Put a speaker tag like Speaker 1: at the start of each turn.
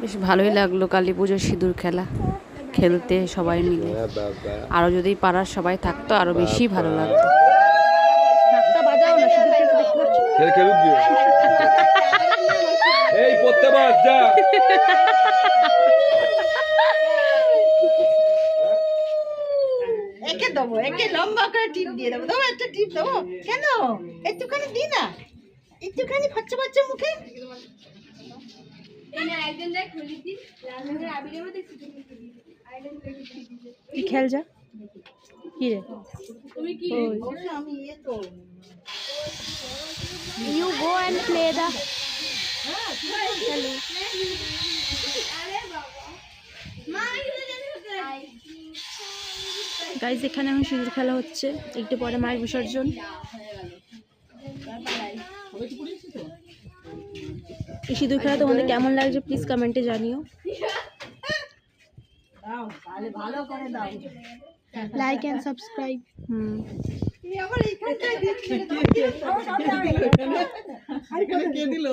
Speaker 1: বেশ ভালোই লাগলো কালী পুজোর সিঁদুর খেলা খেলতে সবাই মিলে। আরো যদি পাড়ার সবাই থাকতো আরো বেশি ভালো লাগতো।
Speaker 2: এই পড়তে বস যা।
Speaker 3: একে দেবো, একে লম্বা করে টিপ দিয়ে দেবো। দেবো একটা টিপ দেবো কেন? একটুখানি দি না, একটুখানি ফচ্চা ফচ্চা মুখে।
Speaker 1: খেল যা কি রে
Speaker 3: আমি ইয়ে তো
Speaker 1: You go and play the guys. এখানে এখন সিঁদুর খেলা হচ্ছে, একটু পরে মায়ের বিসর্জন। এই সিঁদুর খেলা তোমাদের কেমন লাগছে প্লিজ কমেন্টে জানিও।
Speaker 3: ভালো করে দাও।
Speaker 1: Like and subscribe.
Speaker 3: আবার এইখানটায় দিচ্ছি। কে দিল?